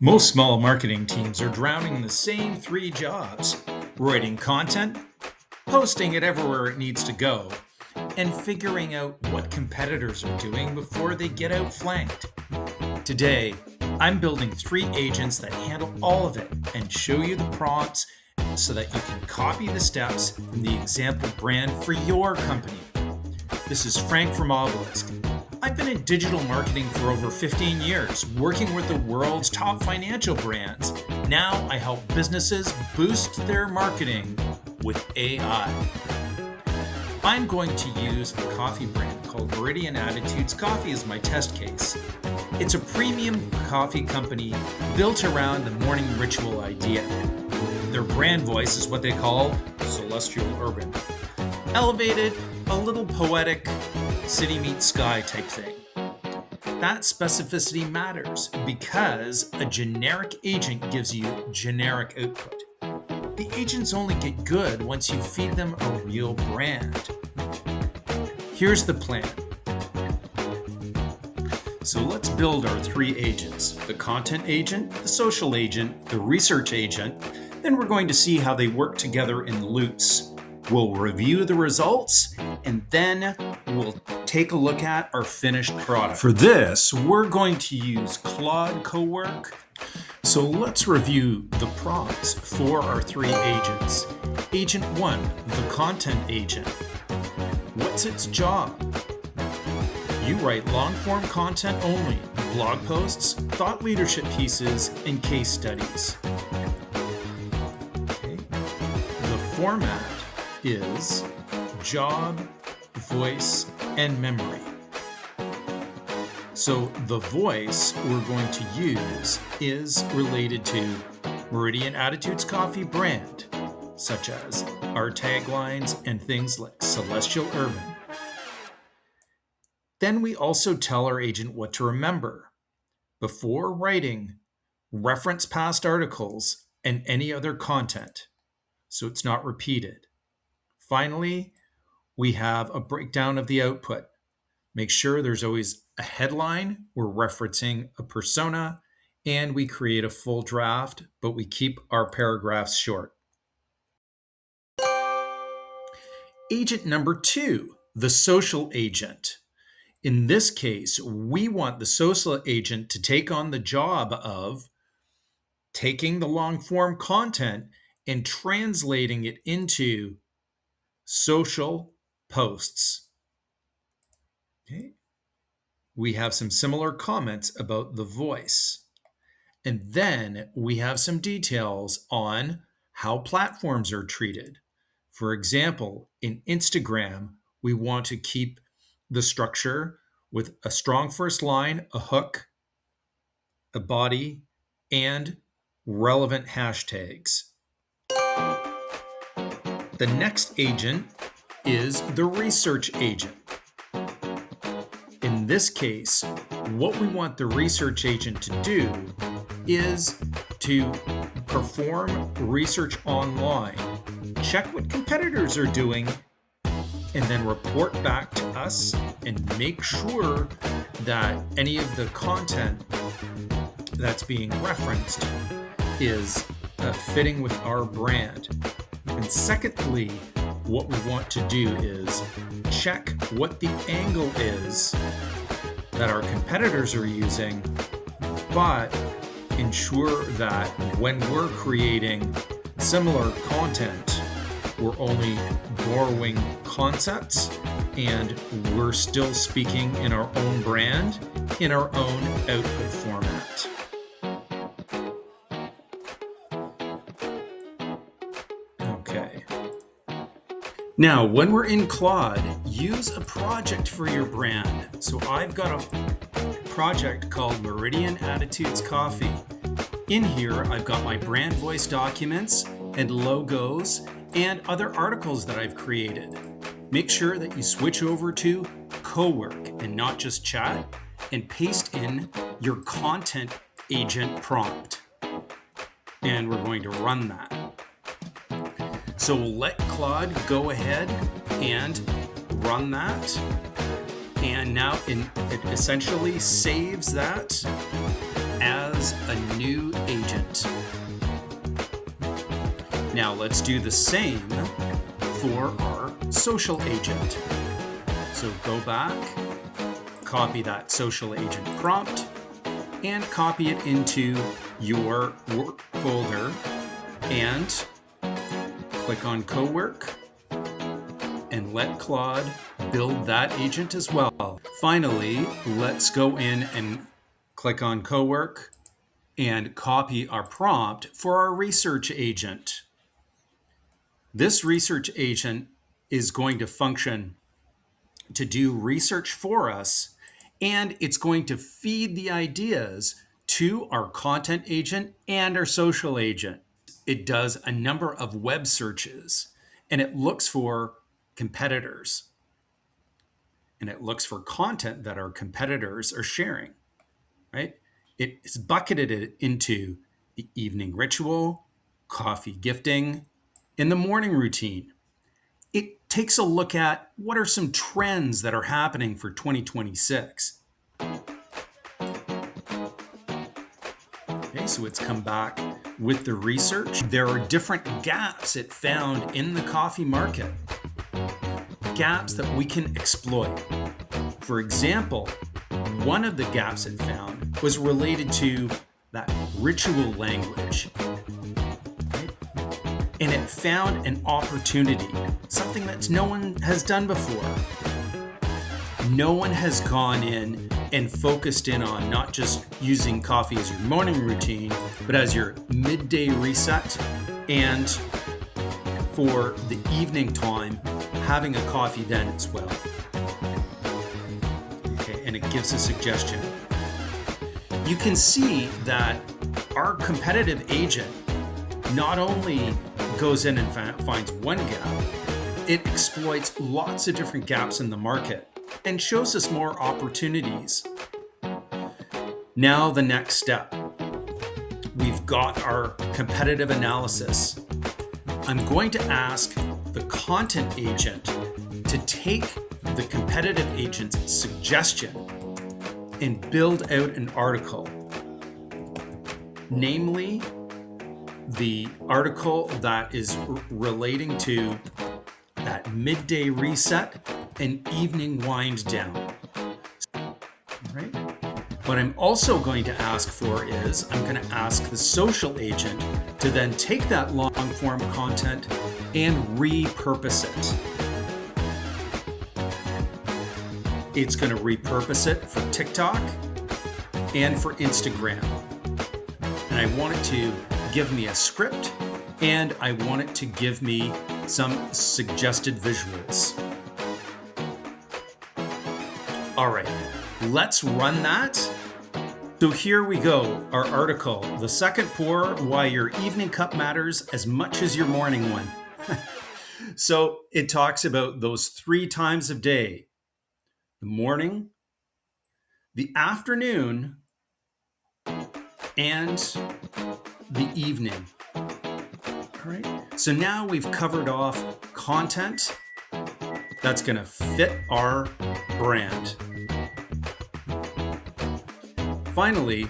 Most small marketing teams are drowning in the same three jobs: writing content, posting it everywhere it needs to go, and figuring out what competitors are doing before they get outflanked. Today, I'm building 3 agents that handle all of it and show you the prompts so that you can copy the steps from the example brand for your company. This is Frank from Obelisk. I've been in digital marketing for over 15 years, working with the world's top financial brands. Now I help businesses boost their marketing with AI. I'm going to use a coffee brand called Meridian Attitudes Coffee as my test case. It's a premium coffee company built around the morning ritual idea. Their brand voice is what they call celestial urban. Elevated, a little poetic, city meets sky type thing. That specificity matters because a generic agent gives you generic output. The agents only get good once you feed them a real brand. Here's the plan. So let's build our 3 agents: the content agent, the social agent, the research agent. Then we're going to see how they work together in loops. We'll review the results, and then we'll take a look at our finished product. For this, we're going to use Claude Cowork. So let's review the prompts for our 3 agents. Agent 1, the content agent. What's its job? You write long-form content only: blog posts, thought leadership pieces, and case studies. Okay. The format is job, voice, and memory. So the voice we're going to use is related to Meridian Attitudes Coffee brand, such as our taglines and things like Celestial Urban. Then we also tell our agent what to remember. Before writing, reference past articles and any other content, so it's not repeated. Finally, we have a breakdown of the output. Make sure there's always a headline, we're referencing a persona, and we create a full draft, but we keep our paragraphs short. Agent number 2, the social agent. In this case, we want the social agent to take on the job of taking the long-form content and translating it into social posts. Okay. We have some similar comments about the voice. And then we have some details on how platforms are treated. For example, in Instagram, we want to keep the structure with a strong first line, a hook, a body, and relevant hashtags. The next agent is the research agent. In this case, what we want the research agent to do is to perform research online, check what competitors are doing, and then report back to us and make sure that any of the content that's being referenced is fitting with our brand. And secondly, what we want to do is check what the angle is that our competitors are using, but ensure that when we're creating similar content, we're only borrowing concepts and we're still speaking in our own brand, in our own output format. Okay. Now, when we're in Claude, use a project for your brand. So I've got a project called Meridian Attitudes Coffee. In here, I've got my brand voice documents and logos and other articles that I've created. Make sure that you switch over to Cowork and not just chat, and paste in your content agent prompt. And we're going to run that. So we'll let Claude go ahead and run that. And now it essentially saves that as as a new agent. Now let's do the same for our social agent. So go back, copy that social agent prompt, and copy it into your work folder, and click on Cowork, and let Claude build that agent as well. Finally, let's go in and click on Cowork and copy our prompt for our research agent. This research agent is going to function to do research for us, and it's going to feed the ideas to our content agent and our social agent. It does a number of web searches, and it looks for competitors, and it looks for content that our competitors are sharing, right? It's bucketed it into the evening ritual, coffee gifting, and the morning routine. It takes a look at what are some trends that are happening for 2026. Okay, so it's come back with the research. There are different gaps it found in the coffee market, gaps that we can exploit. For example, one of the gaps it found was related to that ritual language. And it found an opportunity, something that no one has done before. No one has gone in and focused in on not just using coffee as your morning routine, but as your midday reset, and for the evening time, having a coffee then as well. Okay, and it gives a suggestion. You can see that our competitive agent not only goes in and finds one gap, it exploits lots of different gaps in the market and shows us more opportunities. Now the next step. We've got our competitive analysis. I'm going to ask the content agent to take the competitive agent's suggestion and build out an article, namely the article that is relating to that midday reset and evening wind down. All right. What I'm also going to ask for is I'm going to ask the social agent to then take that long form content and repurpose it. It's going to repurpose it for TikTok and for Instagram. And I want it to give me a script, and I want it to give me some suggested visuals. All right, let's run that. So here we go, our article, The Second Pour, Why Your Evening Cup Matters as Much as Your Morning One. So it talks about those 3 times of day: the morning, the afternoon, and the evening. All right. So now we've covered off content that's going to fit our brand. Finally,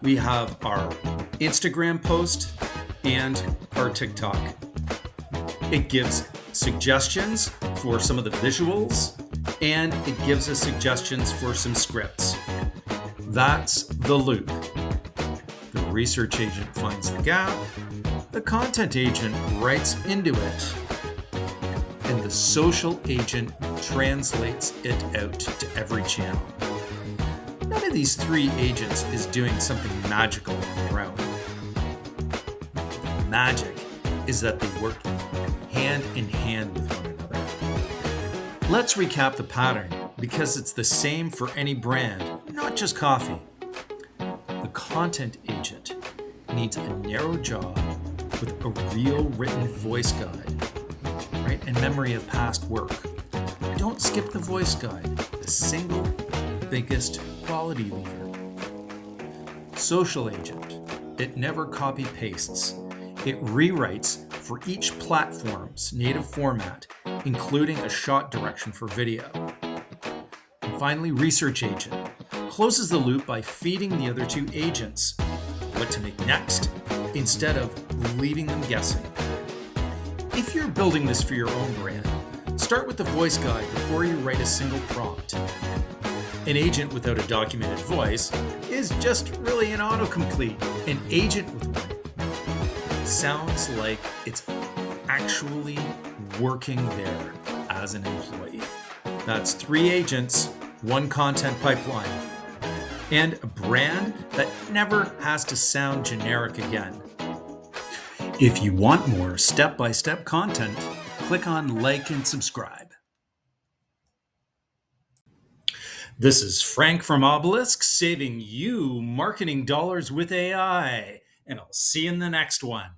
we have our Instagram post and our TikTok. It gives suggestions for some of the visuals, and it gives us suggestions for some scripts. That's the loop. The research agent finds the gap, the content agent writes into it, and the social agent translates it out to every channel. None of these 3 agents is doing something magical on their own. The magic is that they work hand in hand with one another. Let's recap the pattern, because it's the same for any brand, not just coffee. The content agent needs a narrow job with a real written voice guide, right? And memory of past work. Don't skip the voice guide, the single biggest quality lever. Social agent, it never copy pastes. It rewrites for each platform's native format, including a shot direction for video. And finally, research agent closes the loop by feeding the other two agents what to make next instead of leaving them guessing. If you're building this for your own brand, start with the voice guide before you write a single prompt. An agent without a documented voice is just really an autocomplete. An agent with one sounds like it's actually working there as an employee. That's 3 agents, 1 content pipeline, and a brand that never has to sound generic again. If you want more step-by-step content, click on like and subscribe. This is Frank from Obelisk, saving you marketing dollars with AI, and I'll see you in the next one.